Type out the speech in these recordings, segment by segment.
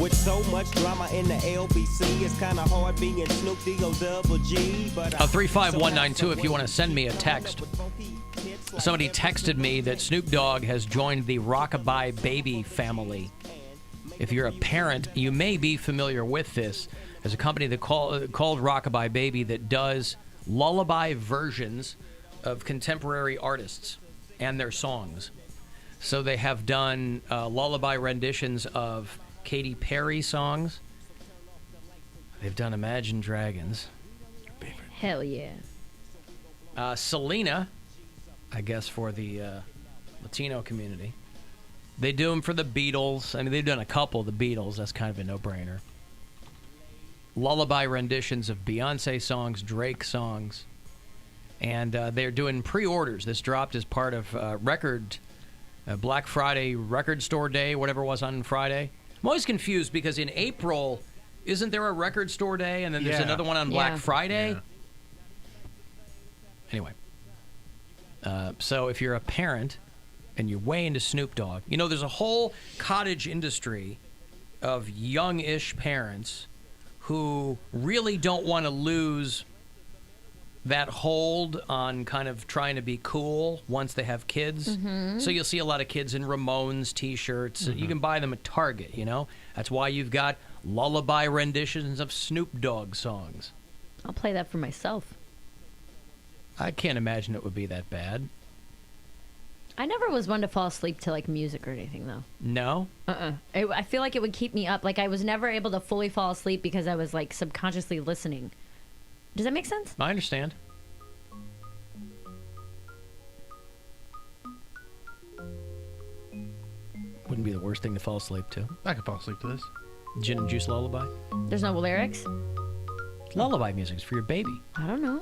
With so much drama in the LBC, it's kind of hard being Snoop D-O-double-G. 35192 if you want to send me a text. Somebody texted me that Snoop Dogg has joined the Rockabye Baby family. If you're a parent, you may be familiar with this. There's a company that called Rockabye Baby that does lullaby versions of contemporary artists and their songs. So they have done lullaby renditions of Katy Perry songs. They've done Imagine Dragons. Hell yeah. Selena, I guess for the Latino community. They do them for the Beatles. I mean, they've done a couple of the Beatles. That's kind of a no-brainer. Lullaby renditions of Beyonce songs, Drake songs. And they're doing pre-orders. This dropped as part of Black Friday Record Store Day, whatever it was on Friday. I'm always confused because in April, isn't there a Record Store Day? And then there's another one on Black Friday? Yeah. Anyway. So if you're a parent and you're way into Snoop Dogg, you know, there's a whole cottage industry of young-ish parents who really don't want to lose that hold on kind of trying to be cool once they have kids. Mm-hmm. So you'll see a lot of kids in Ramones T-shirts. Mm-hmm. You can buy them at Target, you know? That's why you've got lullaby renditions of Snoop Dogg songs. I'll play that for myself. I can't imagine it would be that bad. I never was one to fall asleep to, like, music or anything, though. No? I feel like it would keep me up. Like, I was never able to fully fall asleep because I was, like, subconsciously listening. Does that make sense? I understand. Wouldn't be the worst thing to fall asleep to. I could fall asleep to this. Gin and Juice lullaby? There's no lyrics? Lullaby music's for your baby. I don't know.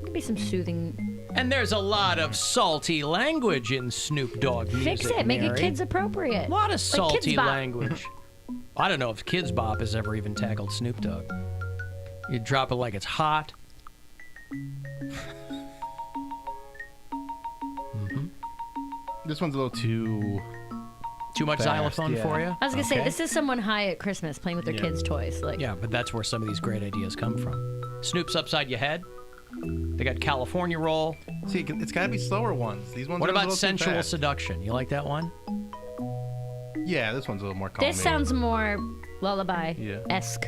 Maybe some soothing. And there's a lot of salty language in Snoop Dogg music. Fix it. Make it kids appropriate. A lot of salty like language. I don't know if Kids Bop has ever even tackled Snoop Dogg. You drop it like it's hot. Mm-hmm. This one's a little too much fast, xylophone for you? I was going to say, this is someone high at Christmas playing with their kids' toys. Like. Yeah, but that's where some of these great ideas come from. Snoop's Upside Your Head. They got California Roll. See, it's got to be slower ones. These ones. What are about a Sensual Seduction? You like that one? Yeah, this one's a little more calming. This sounds more lullaby-esque.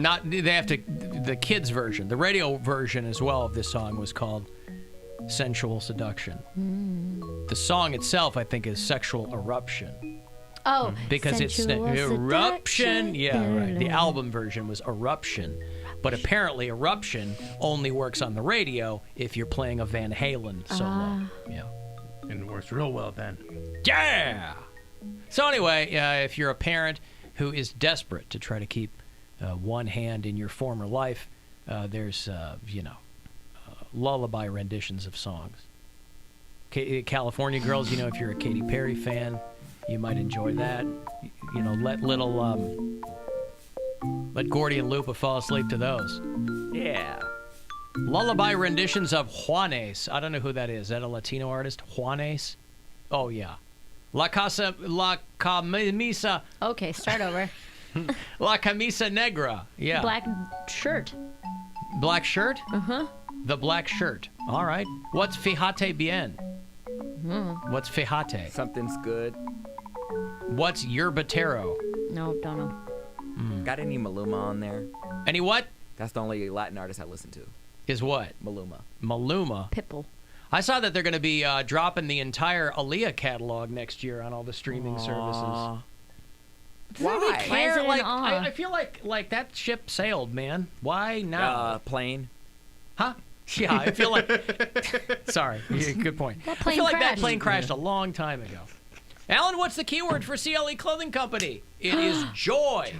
They have to, the kids version, the radio version as well of this song was called Sensual Seduction. The song itself, I think, is Sexual Eruption. Oh, because it's Eruption. Yeah, right. The album version was Eruption. But apparently Eruption only works on the radio if you're playing a Van Halen solo. Yeah. And it works real well then. Yeah! So anyway, if you're a parent who is desperate to try to keep one hand in your former life, there's, lullaby renditions of songs. California Girls, if you're a Katy Perry fan, you might enjoy that. Let Gordy and Lupa fall asleep to those. Yeah. Lullaby renditions of Juanes. I don't know who that is. Is that a Latino artist? Juanes? Oh, yeah. La Camisa. Okay, start over. La Camisa Negra. Yeah. Black shirt. Black shirt? Uh-huh. The black shirt. All right. What's Fíjate Bien? What's Fíjate? Something's good. What's Yerbatero? No, don't know. Got any Maluma on there? Any what? That's the only Latin artist I listen to. Is what? Maluma. Pitbull. I saw that they're going to be dropping the entire Aaliyah catalog next year on all the streaming services. Why? Care? I feel like that ship sailed, man. Why now? Plane. Huh? Yeah, I feel like... Sorry, good point. That plane I feel like crashed. that plane crashed a long time ago. Alan, what's the keyword for CLE Clothing Company? It is joy.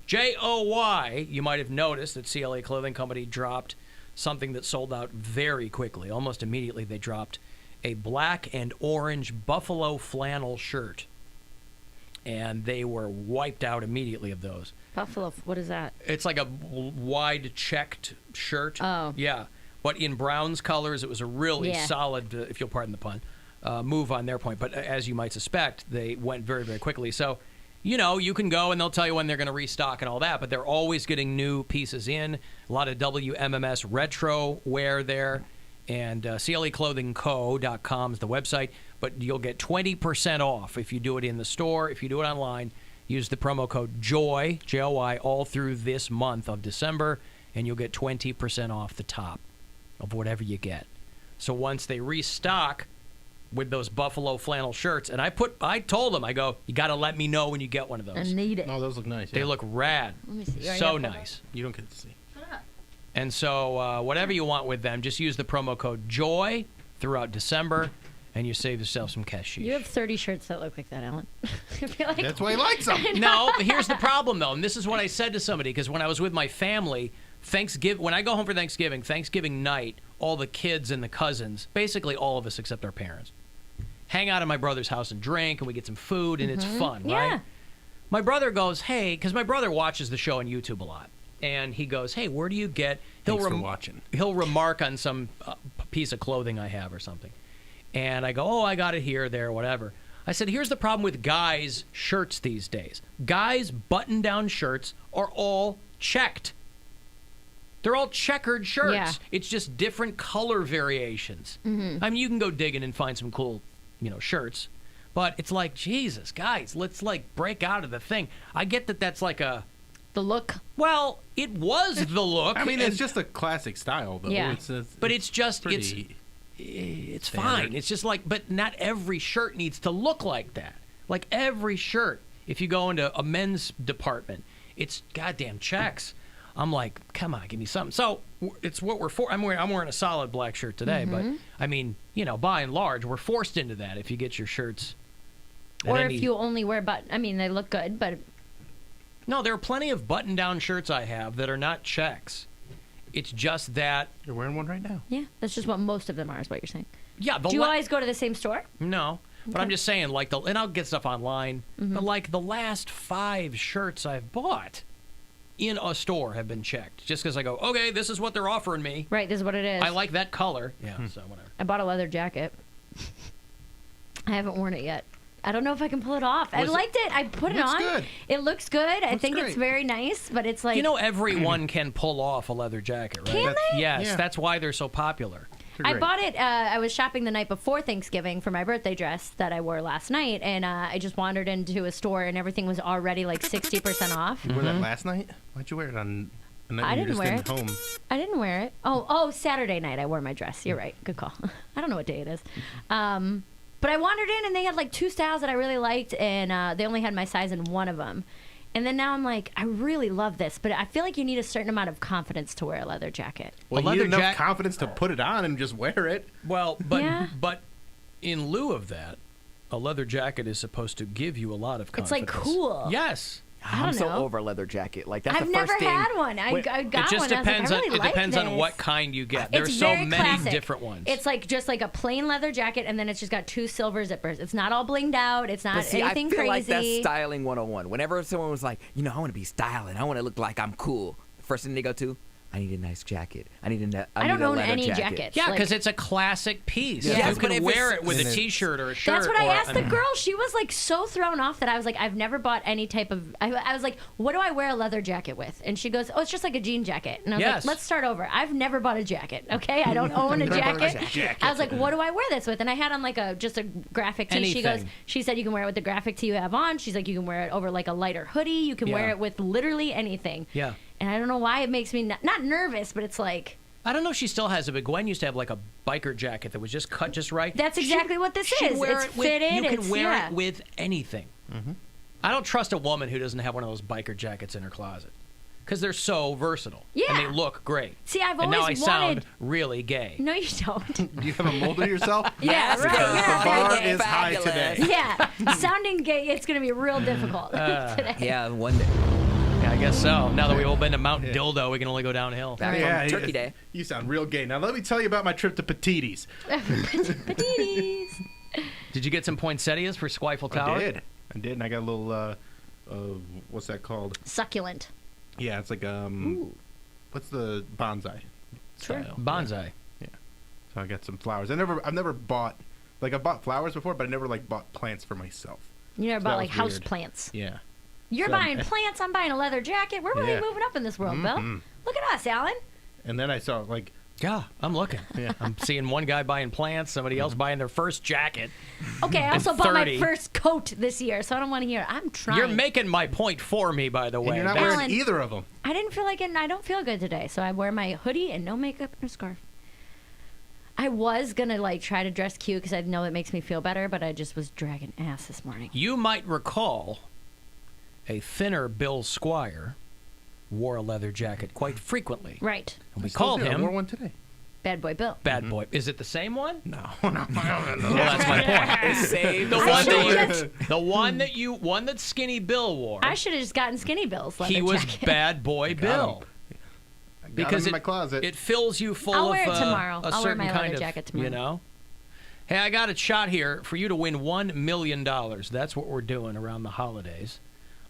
Joy. You might have noticed that CLE Clothing Company dropped something that sold out very quickly. Almost immediately, they dropped a black and orange buffalo flannel shirt. And they were wiped out immediately of those. Buffalo, what is that? It's like a wide checked shirt. Oh. Yeah. But in Brown's colors, it was a really solid, if you'll pardon the pun, move on their point. But as you might suspect, they went very, very quickly. So you know, you can go and they'll tell you when they're going to restock and all that, but they're always getting new pieces in. A lot of WMMS retro wear there, and CLEclothingco.com is the website, but you'll get 20% off if you do it in the store. If you do it online, use the promo code JOY, J-O-Y, all through this month of December, and you'll get 20% off the top of whatever you get. So once they restock with those buffalo flannel shirts, and I told them, I go, you got to let me know when you get one of those. I need it. No, those look nice. They yeah. look rad. Let me see. So nice. You don't get to see. And so whatever you want with them, just use the promo code JOY throughout December, and you save yourself some cash. You have 30 shirts that look like that, Alan. I feel like That's why he likes them. No, but here's the problem, though, and this is what I said to somebody, because when I was with my family, when I go home for Thanksgiving night, all the kids and the cousins, basically all of us except our parents, hang out at my brother's house and drink, and we get some food, and it's fun, Yeah. right? My brother goes, hey, because my brother watches the show on YouTube a lot, and he goes, hey, where do you get... Thanks for watching. He'll remark on some piece of clothing I have or something. And I go, oh, I got it here, there, whatever. I said, here's the problem with guys' shirts these days. Guys' button-down shirts are all checked. They're all checkered shirts. Yeah. It's just different color variations. I mean, you can go digging and find some cool, shirts. But it's like, Jesus, guys, let's, break out of the thing. I get that that's like a... the look. Well, it was the look. I mean, it's just a classic style, though. Yeah. But it's just, pretty it's standard. fine. It's just like, but not every shirt needs to look like that. Like every shirt, if you go into a men's department, it's goddamn checks. I'm like, come on, give me something. So it's what we're for. I'm wearing a solid black shirt today, but I mean, by and large, we're forced into that if you get your shirts. Or if you only wear I mean, they look good, but... No, there are plenty of button-down shirts I have that are not checks. It's just that... You're wearing one right now. Yeah, that's just what most of them are, is what you're saying. Yeah. Do you always go to the same store? No. But I'm just saying, and I'll get stuff online, but the last 5 shirts I've bought in a store have been checked. Just because I go, okay, this is what they're offering me. Right, this is what it is. I like that color. Yeah, so whatever. I bought a leather jacket. I haven't worn it yet. I don't know if I can pull it off. I liked it. I put it on. Good. It looks good. I think great. it's very nice, but it's like... Everyone can pull off a leather jacket, right? Can they? Yes, Yeah. that's why they're so popular. I bought it. I was shopping the night before Thanksgiving for my birthday dress that I wore last night, and I just wandered into a store, and everything was already like 60% off. You wore that last night? Why'd you wear it on a night I when didn't you wear just it. home? I didn't wear it. Oh, Saturday night I wore my dress. You're right. Good call. I don't know what day it is. But I wandered in, and they had like 2 styles that I really liked, and they only had my size in one of them. And then now I'm like, I really love this, but I feel like you need a certain amount of confidence to wear a leather jacket. Well, A you leather need enough confidence to put it on and just wear it. Well, but Yeah. but in lieu of that, a leather jacket is supposed to give you a lot of It's confidence. like cool. Yes. I don't I'm so know. over a leather jacket. Like that's I've the never first thing. had one. I got It just one. And depends I was like, I really on it depends like on this. what kind you get. It's There's so very many classic. different ones. It's like just like a plain leather jacket, and then it's just got 2 silver zippers. It's not all blinged out. It's not But see, anything I feel crazy. like that's styling 101. Whenever someone was like, I want to be styling, I want to look like I'm cool. The first thing they go to, I need a nice jacket. I need a leather any jacket. jackets. yeah, like- because it's a classic piece. Yes, You but can if wear it's- it with a and it's- T-shirt or a shirt. That's what I or, asked the girl. She was like so thrown off that I was like, I've never bought any type of. I was like, what do I wear a leather jacket with? And she goes, oh, it's just like a jean jacket. And I was Yes. like, let's start over. I've never bought a jacket. Okay, I don't own a jacket. I was like, what do I wear this with? And I had on like just a graphic tee. Anything. She said you can wear it with the graphic tee you have on. She's like, you can wear it over like a lighter hoodie. You can wear Yeah. it with literally anything. Yeah. And I don't know why it makes me not nervous, but it's like. I don't know if she still has it, but Gwen used to have like a biker jacket that was just cut just right. That's exactly what this she'd is. wear It's it with- fitted, You can it's- wear yeah. it with anything. I don't trust a woman who doesn't have one of those biker jackets in her closet because they're so versatile. Yeah. And they look great. See, I've and now I always sound wanted- really gay. No, you don't. Do you have a mold of yourself? Yeah, right. Because Yeah, the bar right. is high Fabulous. today. Yeah, sounding gay, it's going to be real difficult today. Yeah, one day. Yeah, I guess so. Now that we've all been to Mount Dildo, we can only go downhill. Back Yeah, from Turkey Day. You sound real gay. Now let me tell you about my trip to Petiti's. Petites. Did you get some poinsettias for Squifle Tower? I did, and I got a little what's that called? Succulent. Yeah, it's like what's the bonsai? style. Bonsai. Yeah. So I got some flowers. I've never bought, like, I've bought flowers before, but I never like bought plants for myself. You never So bought that like was house weird. plants. Yeah. You're buying plants. I'm buying a leather jacket. We're really moving up in this world, Bill. Look at us, Alan. And then I saw Yeah, I'm looking. Yeah. I'm seeing one guy buying plants, somebody else buying their first jacket. Okay, I also bought my first coat this year, so I don't want to hear. I'm trying. You're making my point for me, by the way. and you're not Alan, wearing either of them. I didn't feel like it, and I don't feel good today, so I wear my hoodie and no makeup and a scarf. I was going to, try to dress cute because I know it makes me feel better, but I just was dragging ass this morning. You might recall a thinner Bill Squire wore a leather jacket quite frequently. Right. And we called I him wore one today. Bad Boy Bill. Bad Boy. Is it the same one? No. Well, that's my point. It's saved. The one that Skinny Bill wore. I should have just gotten Skinny Bill's leather He was jacket. Bad Boy Bill. Because in my closet. It fills you full I'll of wear it tomorrow. a I'll wear certain my kind leather of, jacket tomorrow. you know. Hey, I got a shot here for you to win $1 million. That's what we're doing around the holidays.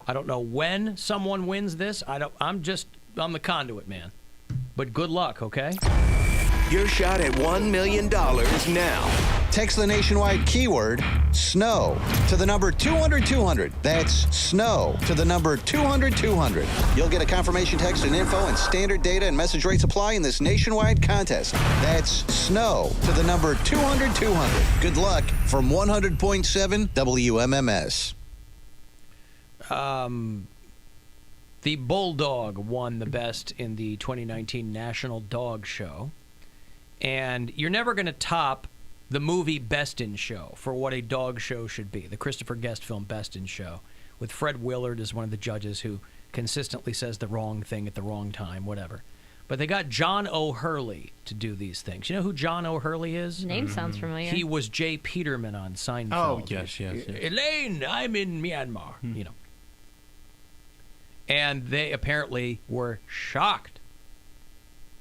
I don't know when someone wins this. I'm the conduit, man. But good luck, okay? Your shot at $1 million now. Text the nationwide keyword SNOW to the number 200-200. That's SNOW to the number 200-200. You'll get a confirmation text and info, and standard data and message rates apply in this nationwide contest. That's SNOW to the number 200-200. Good luck from 100.7 WMMS. The Bulldog won the best in the 2019 National Dog Show. And you're never going to top the movie Best in Show for what a dog show should be. The Christopher Guest film Best in Show, with Fred Willard as one of the judges who consistently says the wrong thing at the wrong time, whatever. But they got John O'Hurley to do these things. You know who John O'Hurley is? His name sounds familiar. He was Jay Peterman on Seinfeld. Oh, yes. Elaine, I'm in Myanmar, you know. And they apparently were shocked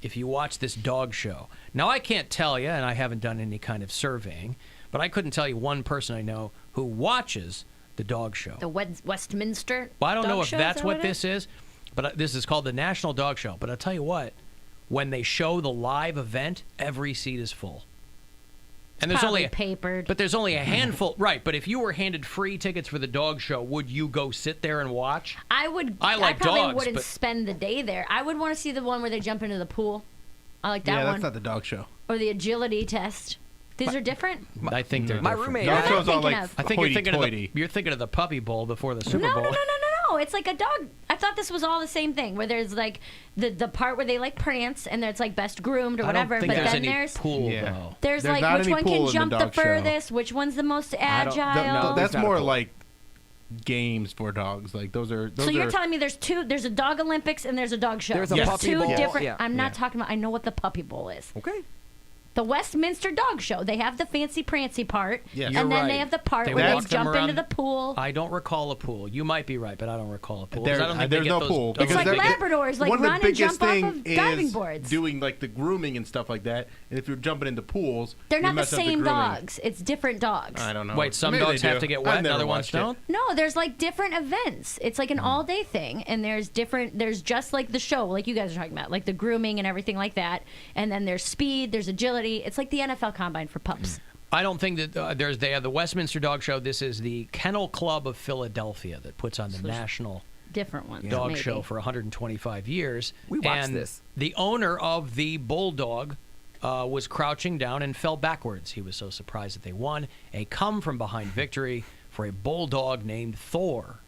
if you watch this dog show. Now, I can't tell you, and I haven't done any kind of surveying, but I couldn't tell you one person I know who watches the dog show. The Westminster Well, I don't dog know if show, that's is that what it this is, but this is called the National Dog Show. But I'll tell you what, when they show the live event, every seat is full. And there's Probably only papered. But there's only a handful, right? But if you were handed free tickets for the dog show, would you go sit there and watch? I would. I like I probably dogs, wouldn't but- spend the day there. I would want to see the one where they jump into the pool. I like that Yeah, one. that's not the dog show. Or the agility test. These are different. I think they're My different. roommate. Dog What am I show's all thinking like of? I think you're thinking hoity-toity. you're thinking of the Puppy Bowl before the Super No, Bowl. no. It's like a dog. I thought this was all the same thing, where there's like the part where they like prance, and it's like best groomed or I whatever. don't think but there's then any there's pool Yeah. though. there's There's like not which any one pool can in the jump the dog show. furthest, which one's the most agile. That's not a more pool. like games for dogs. Like those are. So you're telling me there's a dog Olympics and there's a dog show. There's a There's puppy two bowl. different. Yeah. I'm not talking about. I know what the puppy bowl is. Okay. The Westminster Dog Show. They have the fancy prancy part, Yes. and You're then right. they have the part They where they walk them jump around- into the pool. I don't recall a pool. You might be right, but I don't recall a pool. 'Cause There- I don't think there's they get no those pool, dogs. It's like they're- Labradors, like one of the run and biggest jump off thing of diving is boards. doing like the grooming and stuff like that. And if you're jumping into pools, They're you not the mess up same grooming. dogs. It's different dogs. I don't know. Wait, some Maybe dogs they have do. to get I've wet and never other ones watched it. don't? No, there's like different events. It's like an all-day thing, and there's just like the show, like you guys are talking about, like the grooming and everything like that. And then there's speed, there's agility. It's like the NFL Combine for pups. I don't think that they have the Westminster Dog Show. This is the Kennel Club of Philadelphia that puts on the National Different ones. Dog maybe. Show for 125 years. We watched and this. The owner of the Bulldog was crouching down and fell backwards. He was so surprised that they won. A come-from-behind victory for a Bulldog named Thor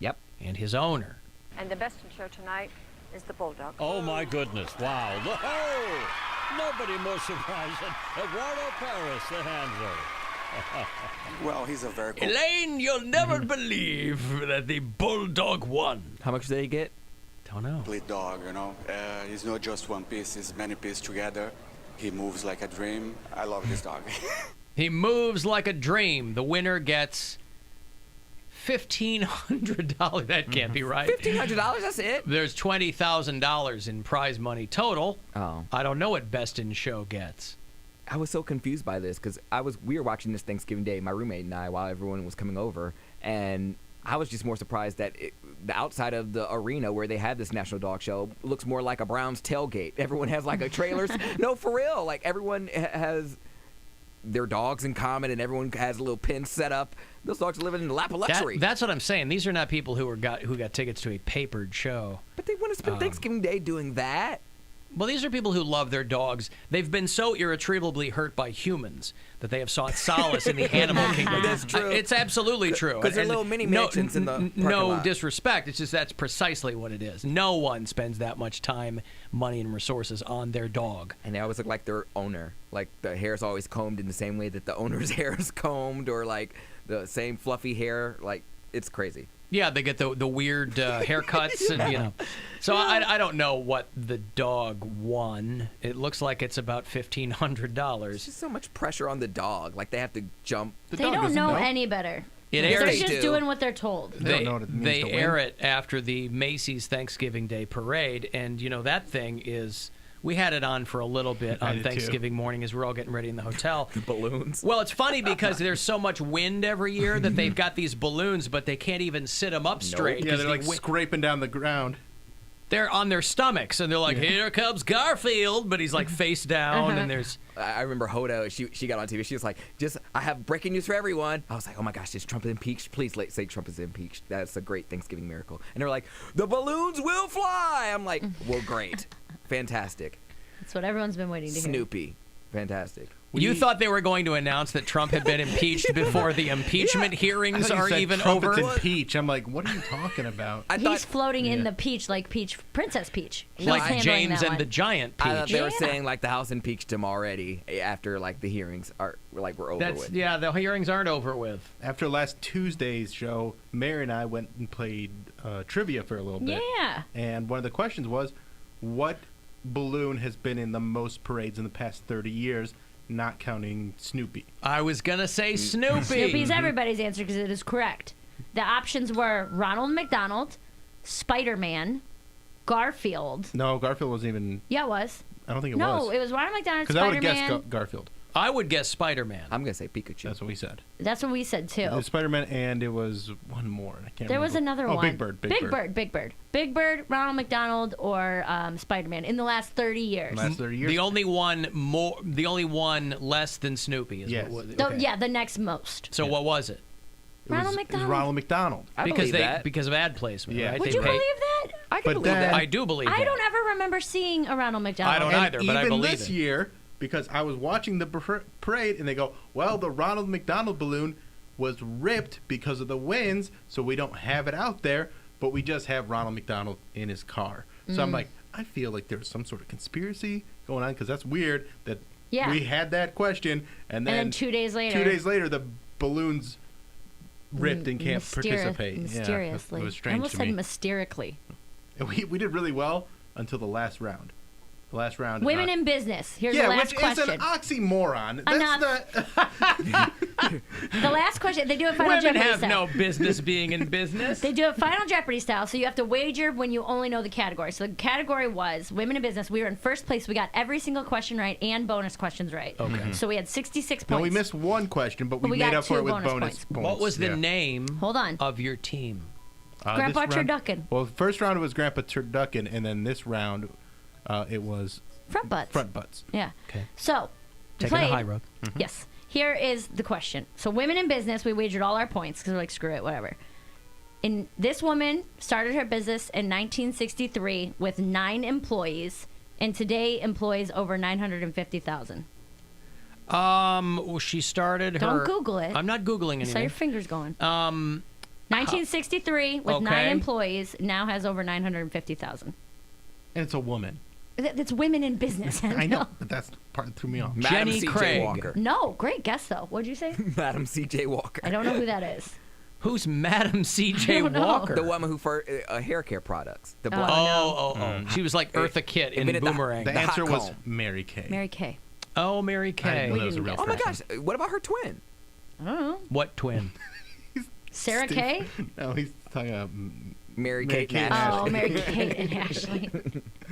Yep. and his owner. And the best in show tonight is the Bulldog. Oh, my goodness. Wow. Oh, nobody more surprised than Eduardo Paris, the handler. Well, he's a very cool. Elaine, you'll never believe that the Bulldog won. How much did he get? Don't know. complete dog, you know. He's not just one piece, he's many pieces together. He moves like a dream. I love this dog. He moves like a dream. The winner gets $1,500. That can't be right. $1,500. That's it. There's $20,000 in prize money total. Oh. I don't know what Best in Show gets. I was so confused by this because we were watching this Thanksgiving Day, my roommate and I, while everyone was coming over, and I was just more surprised that the outside of the arena where they had this National Dog Show looks more like a Browns tailgate. Everyone has like a trailers. No, for real. Like everyone has their dogs in common, and everyone has a little pin set up. Those dogs are living in the lap of luxury. That's what I'm saying. These are not people who got tickets to a papered show. But they want to spend Thanksgiving Day doing that. Well, these are people who love their dogs. They've been so irretrievably hurt by humans that they have sought solace in the animal kingdom. That's true. It's absolutely true. Because they're little mini mansions in the parking lot. Disrespect. It's just that's precisely what it is. No one spends that much time, money, and resources on their dog. And they always look like their owner. Like the hair's always combed in the same way that the owner's hair is combed, or like the same fluffy hair. Like, it's crazy. Yeah, they get the weird haircuts, and So I don't know what the dog won. It looks like it's about $1,500. There's just so much pressure on the dog. Like, they have to jump. They don't know any better. They're just doing what they're told. They air it after the Macy's Thanksgiving Day Parade, and that thing is. We had it on for a little bit on Thanksgiving morning as we're all getting ready in the hotel. The balloons. Well, it's funny because there's so much wind every year that they've got these balloons, but they can't even sit them up straight. Yeah, they're like scraping down the ground. They're on their stomachs, and they're like, here comes Garfield, but he's like face down, and there's... I remember Hoda, she got on TV, she was like, I have breaking news for everyone. I was like, oh my gosh, is Trump impeached? Please say Trump is impeached. That's a great Thanksgiving miracle. And they're like, the balloons will fly! I'm like, well, great. Fantastic. That's what everyone's been waiting to hear. Snoopy. Fantastic. You thought they were going to announce that Trump had been impeached before the impeachment hearings are even Trump over? It's impeach. I'm like, what are you talking about? He's floating in the peach like Princess Peach. Like James and the Giant Peach. I thought they were saying like the House impeached him already after like the hearings were over with. Yeah, the hearings aren't over with. After last Tuesday's show, Mary and I went and played trivia for a little bit. Yeah. And one of the questions was, what balloon has been in the most parades in the past 30 years, not counting Snoopy? I was going to say Snoopy. Snoopy's everybody's answer because it is correct. The options were Ronald McDonald, Spider-Man, Garfield. No, Garfield wasn't even... Yeah, it was. I don't think it was. No, it was Ronald McDonald, Spider-Man. Because I would have guessed Garfield. I would guess Spider-Man. I'm going to say Pikachu. That's what we said. That's what we said, too. It was Spider-Man, and it was one more. I can't remember. There was another one. Big Bird. Big Bird, Ronald McDonald, or Spider-Man in the last 30 years. The only one less than Snoopy is what was it. Okay. Yeah, the next most. So what was it? Ronald McDonald. It was Ronald McDonald. Because of ad placement, right? Would you believe that? I can believe that. I do believe that. I don't ever remember seeing a Ronald McDonald. I don't either, but I believe it. Even this year, because I was watching the parade, and they go, well, the Ronald McDonald balloon was ripped because of the winds, so we don't have it out there, but we just have Ronald McDonald in his car. So I'm like, I feel like there's some sort of conspiracy going on, because that's weird that we had that question, and then 2 days later. 2 days later, the balloons ripped and can't participate. Mysteriously. Yeah, it was strange to me. I almost said mysterically. And we did really well until the last round. The last round. Women in business. Here's the last question. Which is an oxymoron. The last question. They do a Final Jeopardy style. Women have no business being in business. They do a Final Jeopardy style, so you have to wager when you only know the category. So the category was women in business. We were in first place. We got every single question right and bonus questions right. Okay. So we had 66 points. No, we missed one question, but we made up for it with bonus points. What was the name of your team? Grandpa Turducken. Well, the first round was Grandpa Turducken, and then this round it was Front Butts. Front Butts. Yeah. Okay. So, taking a high road. Mm-hmm. Yes. Here is the question. So, women in business, we wagered all our points because we're like, screw it, whatever. This woman started her business in 1963 with 9 employees, and today employs over 950,000. Well, she started her... Don't Google it. I'm not Googling anything. I saw your fingers going. 1963 with 9 employees, now has over 950,000. And it's a woman. It's women in business. I know, but that's the part that threw me off. Madam Jenny C.J. Craig. Walker. No, great guess, though. What'd you say? Madam C.J. Walker. I don't know who that is. Who's Madam C.J. Walker? The woman who for hair care products. The black. She was like Eartha Kitt in Boomerang. The answer was Mary Kay. Mary Kay. Oh, Mary Kay. Oh my gosh! What about her twin? I don't know. What twin? Sarah Kay? No, he's talking about Mary Kate and Ashley. Ashley. Mary Kate and Ashley.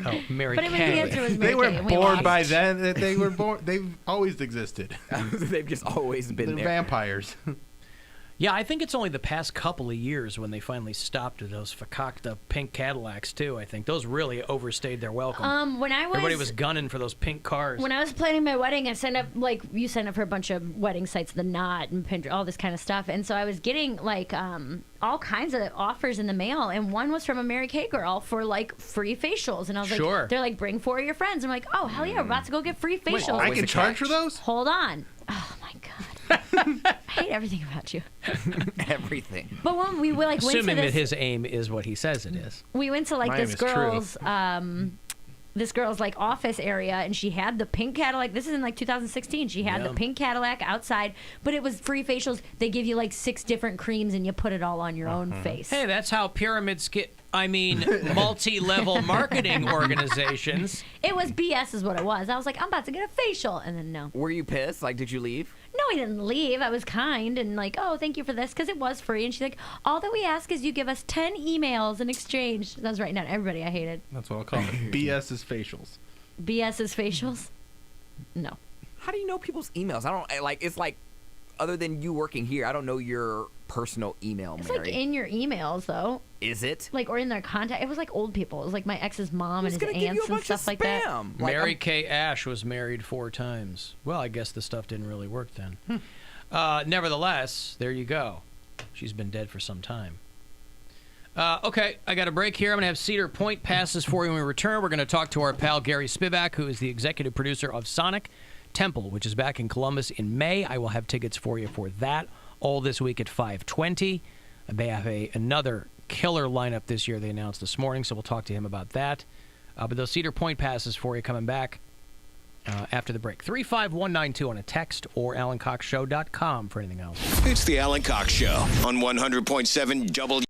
Oh, Mary But I mean, the answer was Mary They were Kay, and born by then. They were born. They've always existed. They've just always been They're there. vampires. Yeah, I think it's only the past couple of years when they finally stopped with those fakakta pink Cadillacs, too, I think. Those really overstayed their welcome. Everybody was gunning for those pink cars. When I was planning my wedding, I signed up, like, you signed up for a bunch of wedding sites, The Knot and Pinterest, all this kind of stuff. And so I was getting, like, all kinds of offers in the mail. And one was from a Mary Kay girl for, like, free facials. And I was like, they're like, bring 4 of your friends. I'm like, oh, hell yeah, we're about to go get free facials. Wait, I can charge for those? Hold on. Oh, my God. I hate everything about you. Everything. But when we went Assuming to that his aim is what he says it is. We went to, like, this girl's like office area, and she had the pink Cadillac. This is in like 2016. She had the pink Cadillac outside, but it was free facials. They give you like 6 different creams, and you put it all on your own face. Hey, that's how pyramids get. I mean, multi-level marketing organizations. It was BS, is what it was. I was like, I'm about to get a facial, and then no. Were you pissed? Like, did you leave? No, I didn't leave. I was kind and like, oh, thank you for this, because it was free. And she's like, all that we ask is you give us 10 emails in exchange. That was writing down everybody I hated. That's what I'll call it. BS is facials. BS is facials? No. How do you know people's emails? I don't, like, it's like, other than you working here, I don't know your personal email, It's Mary. like in your emails, though. Is it? Like, or in their contact. It was like old people. It was like my ex's mom and his gonna give you aunts a and bunch stuff of like that. spam. Mary Kay Ash was married 4 times. Well, I guess the stuff didn't really work then. Nevertheless, there you go. She's been dead for some time. Okay, I got a break here. I'm going to have Cedar Point passes for you when we return. We're going to talk to our pal Gary Spivak, who is the executive producer of Sonic Temple, which is back in Columbus in May. I will have tickets for you for that all this week at 5:20. They have another killer lineup this year they announced this morning, so we'll talk to him about that. But those Cedar Point passes for you coming back after the break. 35192 on a text or AlanCoxShow.com for anything else. It's the Alan Cox Show on 100.7 W.